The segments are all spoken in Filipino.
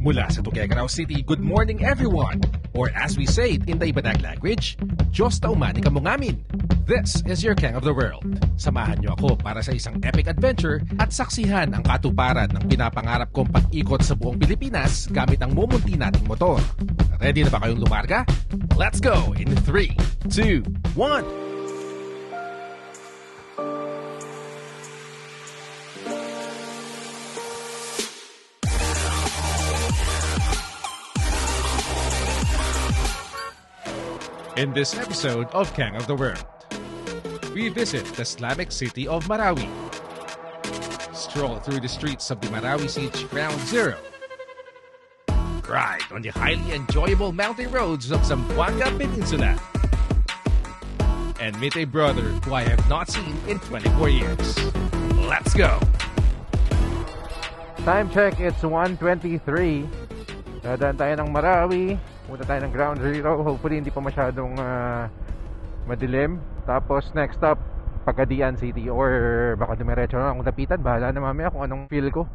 Mula sa Tuguegarao City, good morning everyone! Or as we say it in the Ibanag language, Diyos taumani ka mo ngamin. This is your King of the World. Samahan niyo ako para sa isang epic adventure at saksihan ang katuparan ng pinapangarap kong pag-ikot sa buong Pilipinas gamit ang mumunti nating motor. Ready na ba kayong lumarga? Let's go in 3, 2, 1! In this episode of King of the World, we visit the Islamic city of Marawi, stroll through the streets of the Marawi Siege Ground Zero, ride on the highly enjoyable mountain roads of Zamboanga Peninsula, and meet a brother who I have not seen in 24 years. Let's go! Time check, it's 1:23. Dadaan tayo ng Marawi. Punta tayo ng Ground Zero. Hopefully hindi pa masyadong madilim. Tapos next stop, Pagadian City. Or baka dumiretso na akong dapitan. Bahala na mamaya kung anong feel ko.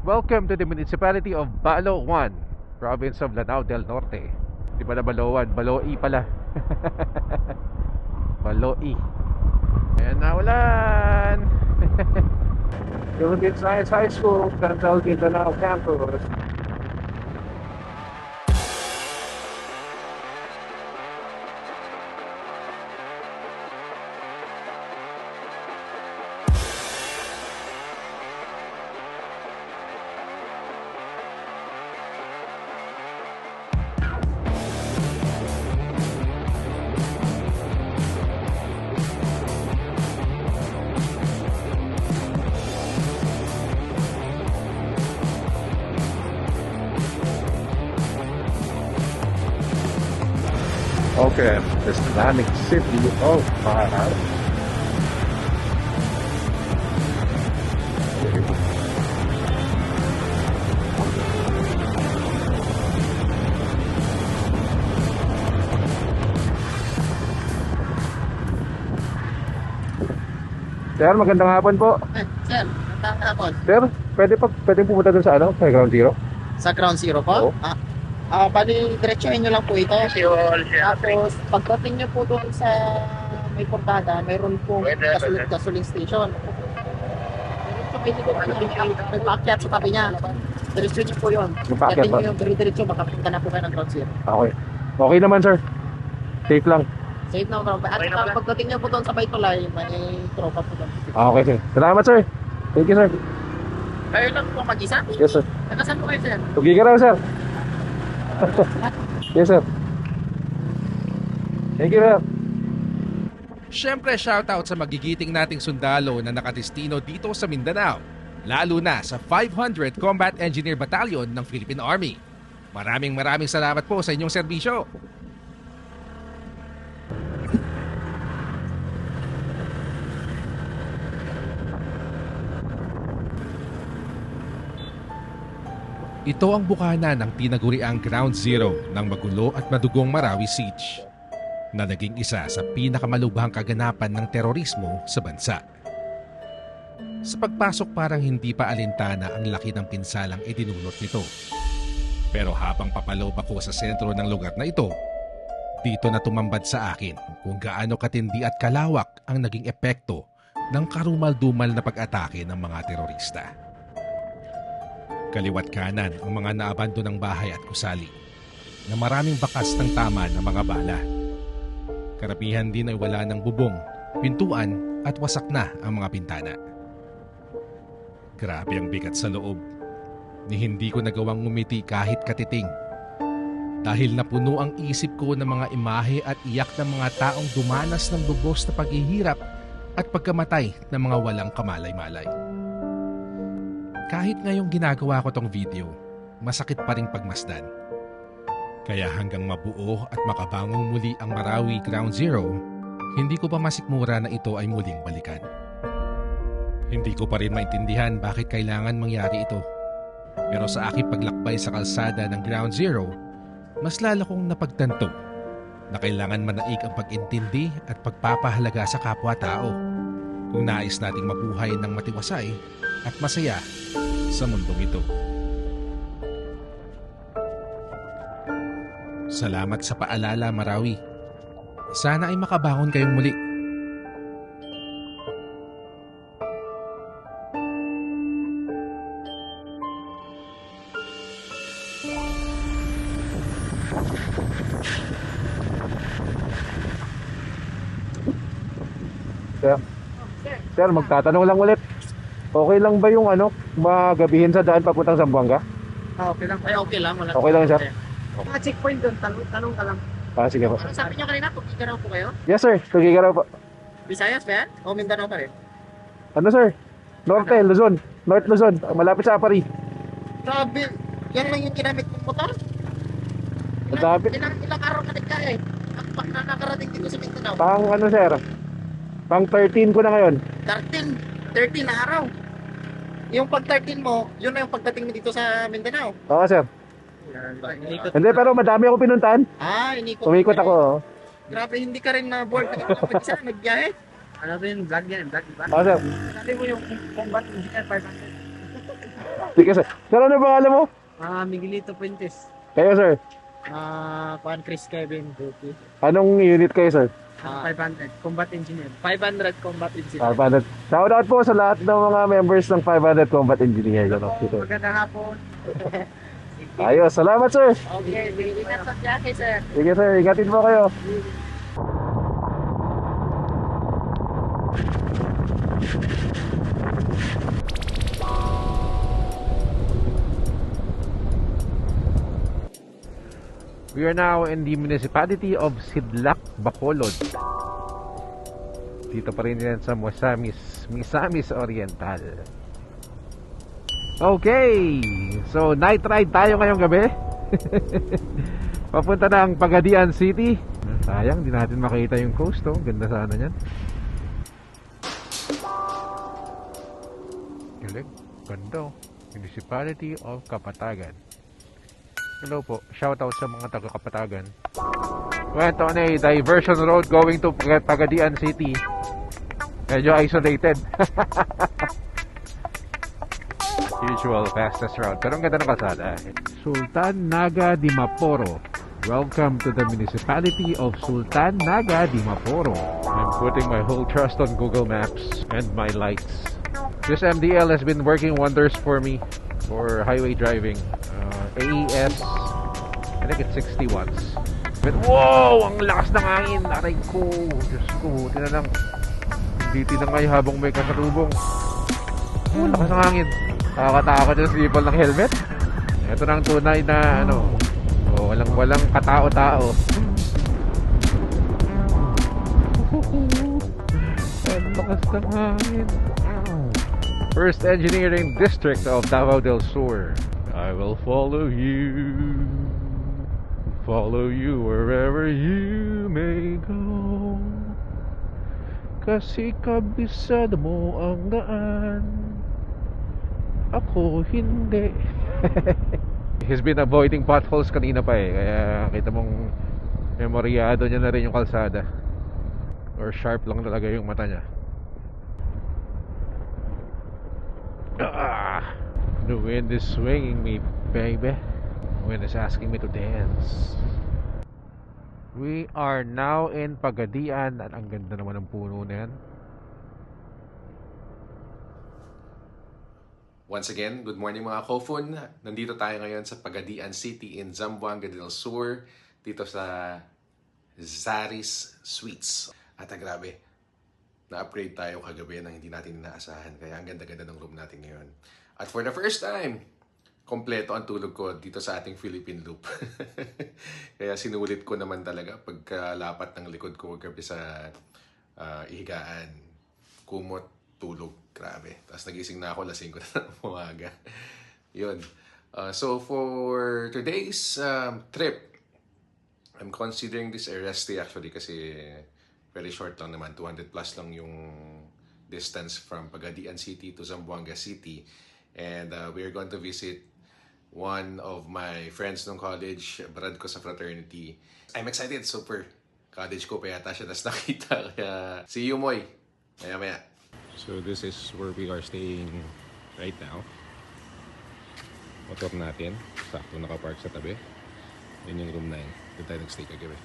Welcome to the municipality of Baloan, province of Lanao del Norte. Di ba na Baloan? Baloi pala. Baloi. Ayan na ulan. Philippine Science High School, Central Mindanao Campus. Okay, the Islamic city of Marawi. Sir, magandang hapon po. Sir, magandang hapon. Sir, pwede pumunta dun sa sa Ground Zero? Sa Ground Zero po? Oo. Bali, diretsuhin nyo lang po ito. Tapos, pagdating nyo po doon sa may portada, mayroon po gasoline station. Diretso kayo dito, may paakyat sa tabi niya. Diretso nyo po yun. Pagdating nyo yung diretso, makapunta na po kayo ng Ground Zero. Okay. Okay naman, sir. Safe lang. Safe na po. At pagdating nyo po doon sa Baytulay, may tropa po doon. Okay, sir. Salamat, sir. Thank you, sir. Kayo lang po mag-isa? Yes, sir. Nakasan po kayo, sir? Tuguegarao, sir. Yes, sir. Thank you, sir. Siyempre, shoutout sa magigiting nating sundalo na nakadestino dito sa Mindanao, lalo na sa 500 Combat Engineer Battalion ng Philippine Army. Maraming salamat po sa inyong serbisyo. Ito ang bukana ng tinaguriang Ground Zero ng magulo at madugong Marawi Siege, na naging isa sa pinakamalubhang kaganapan ng terorismo sa bansa. Sa pagpasok parang hindi pa alintana ang laki ng pinsalang idinulot nito. Pero habang papaloob ako sa sentro ng lugar na ito, dito na tumambad sa akin kung gaano katindi at kalawak ang naging epekto ng karumal-dumal na pag-atake ng mga terorista. Kaliwat kanan ang mga naabandonang bahay at gusali na maraming bakas ng tama ng mga bala. Karamihan din ay wala ng bubong, pintuan at wasak na ang mga bintana. Grabe ang bigat sa loob. Ni hindi ko nagawang ngumiti kahit katiting. Dahil napuno ang isip ko ng mga imahe at iyak ng mga taong dumanas ng lubos na paghihirap at pagkamatay ng mga walang kamalay-malay. Kahit ngayong ginagawa ko tong video, masakit pa ring pagmasdan. Kaya hanggang mabuo at makabangong muli ang Marawi Ground Zero, hindi ko pa masikmura na ito ay muling balikan. Hindi ko pa rin maintindihan bakit kailangan mangyari ito. Pero sa aking paglakbay sa kalsada ng Ground Zero, mas lalo kong napagtanto na kailangan manaig ang pag-intindi at pagpapahalaga sa kapwa-tao. kung nais nating mabuhay ng matiwasay at masaya sa mundong ito. Salamat sa paalala, Marawi. Sana ay makabangon kayong muli. Sir, magtatanong lang ulit. Okay lang ba yung magabihin sa daan papuntang Zamboanga? Okay lang. Ay, okay lang. Wala Okay lang, sir. Mga checkpoint doon, tanong ka lang. Sige po. Ano sabi niyo kanina? Tugigaraw po kayo? Yes, sir. Tugigaraw po. Visayas ba yan? O Mindanao pa rin? Ano, sir? Norte, Luzon. North Luzon. Malapit sa Apari. Grabe. Yan lang yung ginamit mong motor? Ang dami. Ilang araw ka nagkaya eh? Ang nakarating dito sa Mindanao? Sir? Pang 13 ko na ngayon. 13 na araw. Yung pag 13 mo, yun na yung pagdating mo dito sa Mindanao. Oo, sir. Inikot. Hindi, pero madami ako pinuntahan. Inikot. Umikot ako. Grabe, hindi ka rin na bored na mag-isa, nag-biyahe. Ano ba yung vlog yan? Vlog, diba? Oo, sir. Sabi mo yung combat engineer 500. Sige, sir. Sir, ano pangalan mo? Miguelito Puentes. Kayo, sir. Juan Chris Kevin Buki. Anong unit kayo, sir? 500 combat engineer. 500 combat engineer. 500. Shout out po sa lahat ng mga members ng 500 Combat Engineer. Magandang hapon. Ayos, salamat, sir. Okay, ingat sa biyahe, sir. Sige, sir. Ingatin po kayo. We are now in the municipality of Sidlac, Bacolod. Dito pa rin yan sa Misamis Oriental. Okay, so night ride tayo ngayong gabi. Papunta ng Pagadian City. Sayang, di natin makita yung coast, oh. Ganda sana yan. Galing, ganda, oh. Municipality of Kapatagan. Hello po, shoutout sa mga taga Kapatagan. Went on a diversion road going to Pagadian City. Medyo isolated. Usual fastest route, pero ang ganda ng kalsada. Sultan Naga Dimaporo. Welcome to the municipality of Sultan Naga Dimaporo. I'm putting my whole trust on Google Maps and my lights. This MDL has been working wonders for me for highway driving. AES, I think it's 60 watts. But wow! Ang lakas ng hangin! Aray ko! Diyos ko, buti na lang. Hindi tinangay habang may kasalubong. Lakas ng hangin. Nakakatakot yung sipol ng helmet. Ito na ang tunay na walang katao-tao. Ang lakas ng hangin. First Engineering District of Davao del Sur. I will follow you wherever you may go. Kasi kabisado mo ang daan, ako hindi. He's been avoiding potholes kanina pa eh, kaya kita mong memoryado niya na rin yung kalsada. Or sharp lang talaga yung mata niya. The wind is swinging me, baby. The wind is asking me to dance. We are now in Pagadian. At ang ganda naman ng puno na yan. Once again, good morning mga Kofun. Nandito tayo ngayon sa Pagadian City in Zamboanga del Sur. Dito sa Zaris Suites. At grabe, na-upgrade tayo kagabi na hindi natin inaasahan. Kaya ang ganda-ganda ng room natin ngayon. At for the first time, kompleto ang tulog ko dito sa ating Philippine Loop. Kaya sinulit ko naman talaga pagkalapat ng likod ko gabi sa ihigaan. Kumot, tulog, grabe. Tapos nagising na ako, lasing ko na ng umaga. Yun. So for today's trip, I'm considering this a rest day actually kasi very short lang naman. 200 plus lang yung distance from Pagadian City to Zamboanga City. And we're going to visit one of my friends nung college, brad ko sa fraternity. I'm excited, super. College ko pa yata siya nas nakita. Kaya see you, Moy. Maya-maya. So this is where we are staying right now. Motor natin, sakto nakapark sa tabi. Yan yung room 9. Doon tayo nag-stay kagabi.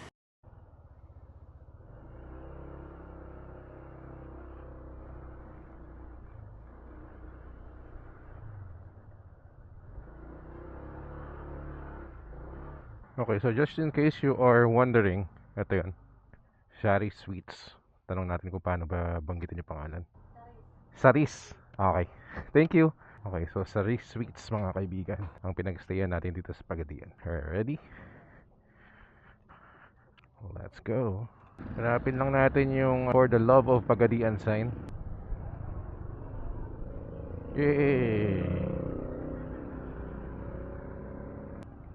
Okay, so just in case you are wondering, ito yun, Shari Sweets. Tanong natin kung paano ba banggitin yung pangalan. Saris. Okay. Thank you. Okay, so Saris Sweets mga kaibigan. Ang pinag-stayan natin dito sa Pagadian. Ready? Let's go. Hanapin lang natin yung For the Love of Pagadian sign. Yay!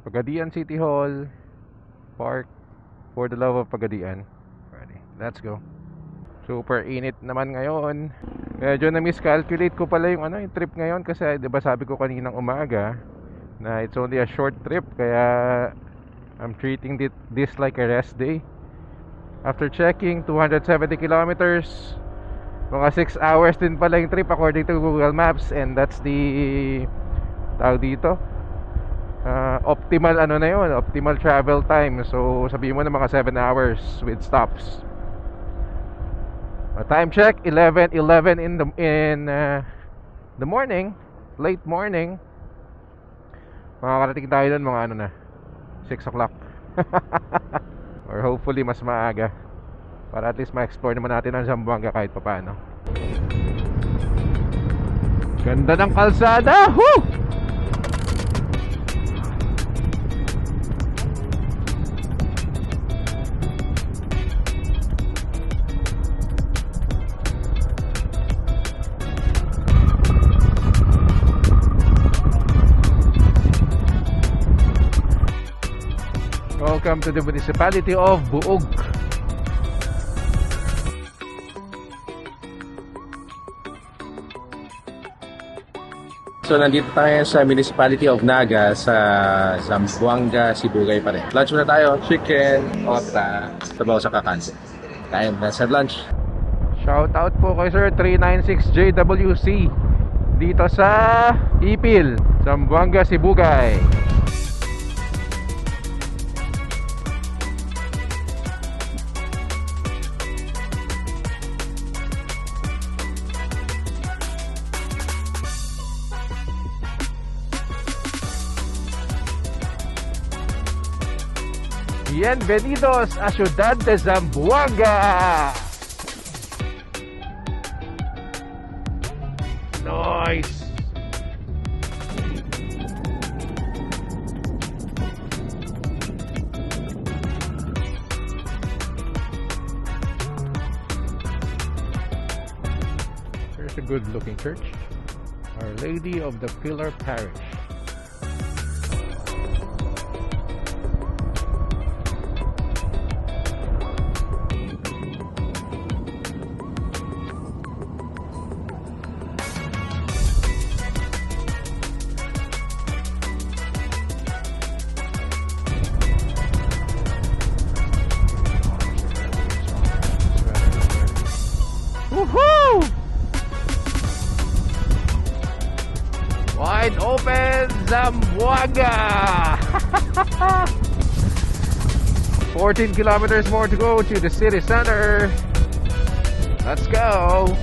Pagadian City Hall Park For the Love of Pagadian. Ready. Let's go. Super init naman ngayon. Medyo na-miscalculate ko pala yung yung trip ngayon kasi 'di ba sabi ko kaninang umaga na it's only a short trip kaya I'm treating this like a rest day. After checking 270 kilometers, mga 6 hours din pala yung trip according to Google Maps, and that's the tawag dito optimal na yun, optimal travel time. So sabihin mo na mga 7 hours with stops. Time check 11 in the morning, late morning. Makakarating tayo doon mga 6 o'clock. Or hopefully mas maaga para at least ma-explore naman natin ang Zamboanga kahit papaano. Ganda ng kalsada! Woo! Welcome to the municipality of Buog. So nandito tayo sa municipality of Naga sa Zamboanga, Sibugay pa rin. Lunch muna tayo, chicken, okra, sabaw sa kakansi. Kain na sa lunch. Shout out po kay Sir 396JWC dito sa Ipil, Zamboanga, Sibugay. Bienvenidos a Ciudad de Zamboanga. Nice. Here's a good looking church. Our Lady of the Pillar Parish. Woohoo! Wide open Zamboanga! 14 kilometers more to go to the city center. Let's go!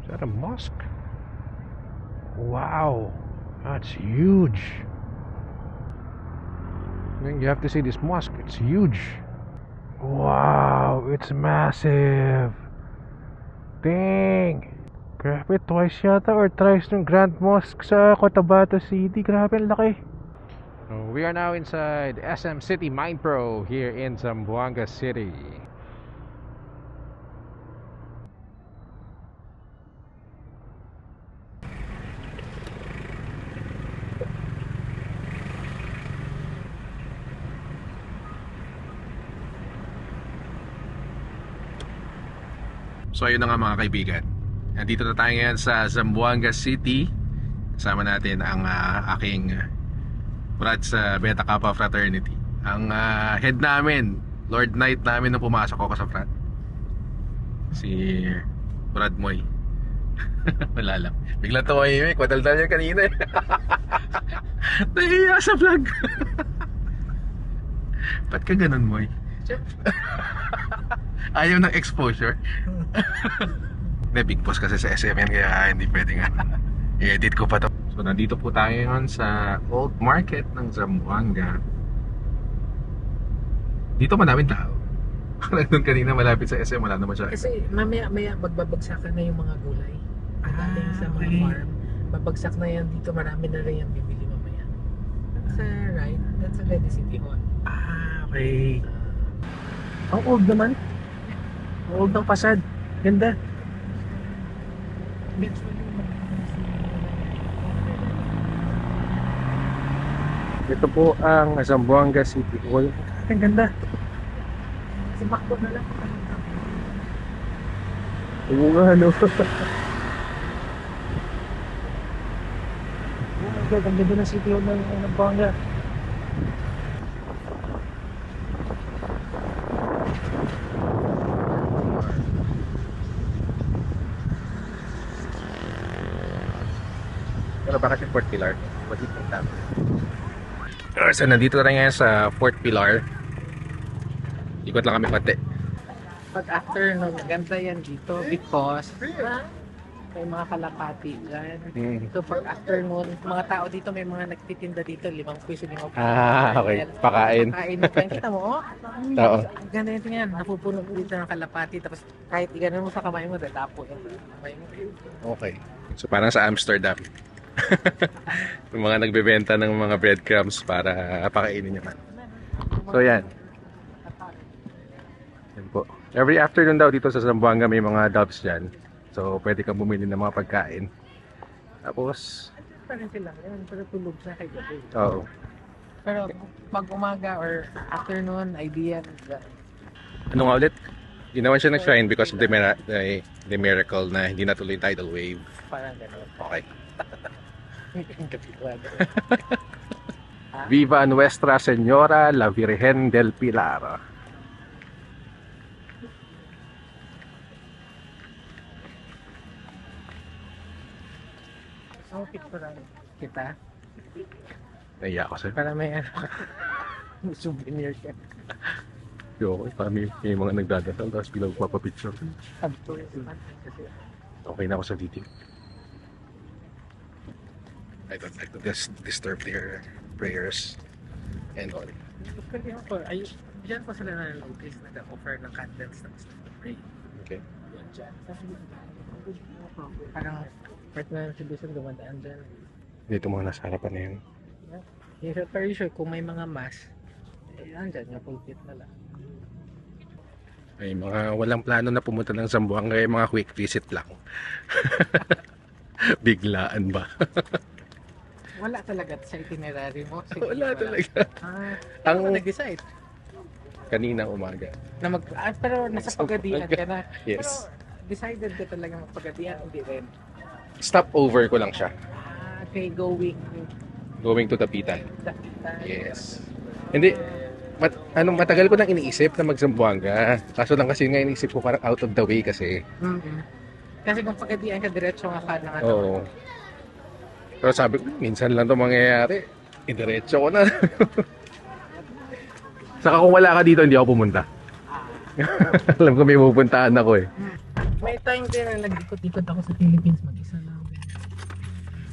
Is that a mosque? Wow, that's huge. You have to see this mosque, it's huge. Wow, it's massive. Dang. Grabe, twice yata or thrice ng Grand Mosque sa Cotabato City. Grabe, ang laki. So we are now inside SM City Mind Pro here in Zamboanga City. So ayun na nga mga kaibigan, nandito na tayo ngayon sa Zamboanga City. Kasama natin ang aking brad sa Beta Kappa Fraternity. Ang head namin, Lord Knight namin nung pumasok ako sa front. Si Brad Moy. Wala lang. Biglang tumahimik. Madaldal niya kanina eh. Nahiya sa vlog. Ba't ka ganun, Moy? Ayaw ng exposure. May big boss kasi sa SM yan, kaya hindi pwede nga. I-edit ko pa to. So nandito po tayo ngayon sa Old Market ng Zamboanga. Dito maraming tao. Nandun kanina malapit sa SM, wala naman siya. Kasi mamaya magbabagsakan na yung mga gulay. Galing sa mga farm. Babagsak na yan dito, marami na rin yan bibili mamaya. Sa right, that's a Lady City Hall. Okay. Ang old naman. Ang old ng fasad. Ganda. Ito po ang Zamboanga City Hall. Ang ganda. Si Macdo na lang. Oo nga, ano? Oh my God, ang ganda ng City Hall ng Banga. Pero bakit yung Fort Pilar? Bakit yung tama? So nandito na ngayon sa Fort Pilar. Ikot lang kami pati. Pag afternoon, maganda yan dito because may mga kalapati dyan. So pag afternoon, mga tao dito, may mga nagtitinda dito, 5 piso, 5 piso. Okay. Pakain. Pakain mo yan. Kita mo, oh. Oo. Ang ganda yun yan. Napupuno dito ng kalapati. Tapos kahit iganon mo sa kamay mo, dadapo yan sa kamay mo. Okay. So parang sa Amsterdam. Yung mga nagbebenta ng mga breadcrumbs para pakainin nyo man. So yan. Yan po. Every afternoon daw dito sa Zamboanga may mga doves dyan. So pwede kang bumili ng mga pagkain. Tapos, Parang sila yan. Pero tulog na kay gabi. oo. Pero pag umaga or afternoon, idea. Ano nga ulit? Ginawan siya ng shrine because of the miracle na hindi natuloy tidal wave. Parang gano'n. Okay. Kapitwado. Viva Nuestra Señora la Virgen del Pilar. So, picturean kita. Naiya ako sa'yo. Para may may souvenir ka. Okay, may mga nagdadasal tapos bilang papapicture. Kasi Okay na ako sa video. I don't like to disturb their prayers and all. Kasi ako, diyan po sila na-notice nag-offer ng candles na gusto to pray. Okay. Yan dyan. Parang part na ng exhibition dumadaan dyan. Dito mga nasa harapan na yun. Pero sure, kung may mga mass, andyan yung pulpit na lang. May mga walang plano na pumunta ng Zamboanga, kaya mga quick visit lang. Biglaan ba? Wala talaga sa itinerary mo. Sige, Wala talaga. Ang nag-decide Kanina umaga. na pero nasa Pagadian ka na. Yes. Pero decided ka talaga magpagadian, hindi rin. Stop over ko lang siya. Okay, going Going to Dapitan. Dapitan. Yes. Hindi. Matagal ko nang iniisip na mag-Zamboanga. Kaso lang kasi nga iniisip ko parang out of the way kasi. Kasi kung Pagadian ka, diretso nga ka ng ano. Oo. Pero sabi ko, minsan lang ito mangyayari. Diretso ko na. Saka kung wala ka dito, hindi ako pumunta. Alam ko may pupuntahan ako eh. May time din na nag-ikot-ikot ako sa Philippines mag-isa lang.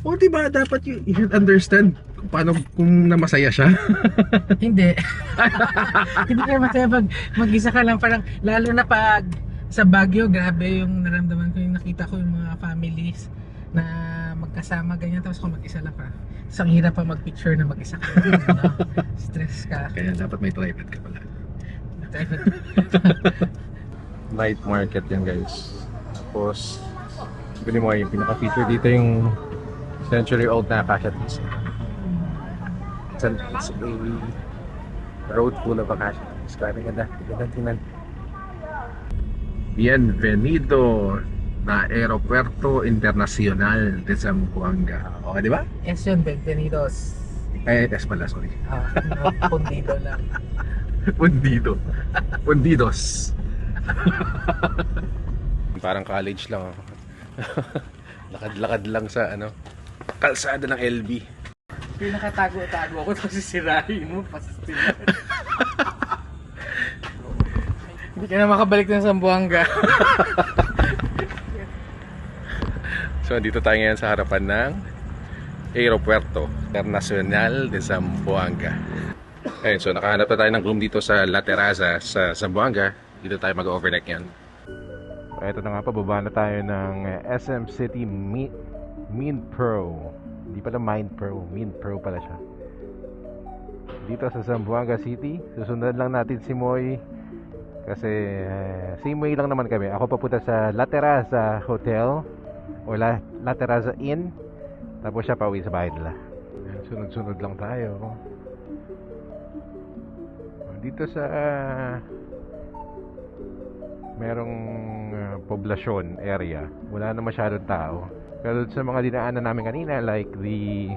O diba, dapat you should understand kung paano, kung namasaya siya. Hindi. Hindi kayo masaya pag mag-isa ka lang. Parang lalo na pag sa Baguio, grabe yung naramdaman ko. Yung nakita ko yung mga families na magkasama ganyan. Tapos kung mag-isa lang ka. Tapos ang hirap pa mag-picture na mag-isa ka. No? Stress ka. Kaya dapat may tripod ka pala. Night market yan guys. Tapos, bili mo yung pinaka-feature dito yung century-old na acacia trees. It's a road full of acacia trees. Kaya ganda. Ganda tingnan. Bienvenido na Aeropuerto Internacional de Zamboanga. Okay, di ba? Yes yun, bienvenidos. S pala, sorry. Pundido lang. Pundido. Pundidos. Parang college lang. Lakad-lakad lang sa kalsada ng LB. Pinakatago-tago ako tapos sisirain mo. Hindi ka na makabalik ng Zamboanga. So, dito tayo ngayon sa harapan ng Aeropuerto Internacional de Zamboanga. Ayun, so nakahanap na tayo ng room dito sa La Terraza sa Zamboanga. Dito tayo mag-overnight yan. Ito na nga, pababa na tayo ng SM City Minpro. Hindi pala Mindpro, Minpro pala siya. Dito sa Zamboanga City. Susundan lang natin si Moy. Kasi same way lang naman kami. Ako papunta sa La Terraza Hotel o La Terraza Inn. Tapos siya pauwi sa bahay nila. Sunod-sunod lang tayo. Dito sa merong poblasyon area, wala na masyadong tao. Pero sa mga dinaanan namin kanina, like the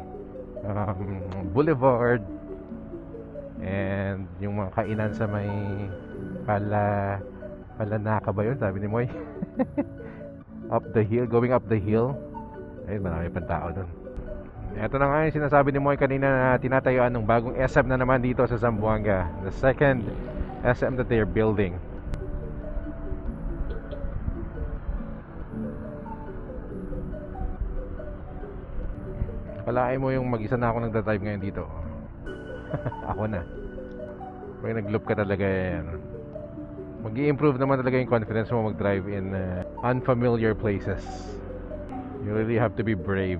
Boulevard and yung mga kainan sa may Palanaka ba yun? Sabi ni Moy. Up the hill, going up the hill. Ayun, marami pang tao dun. Ito na nga yung sinasabi ni Moy kanina na tinatayuan ng bagong SM na naman dito sa Zamboanga. The second SM that they're building. Akalain mo yung mag-isa na ako nagdadrive ngayon dito. Ako na. Pag nag-loop ka talaga yan. Mag-i-improve naman talaga yung confidence mo mag-drive in unfamiliar places. You really have to be brave.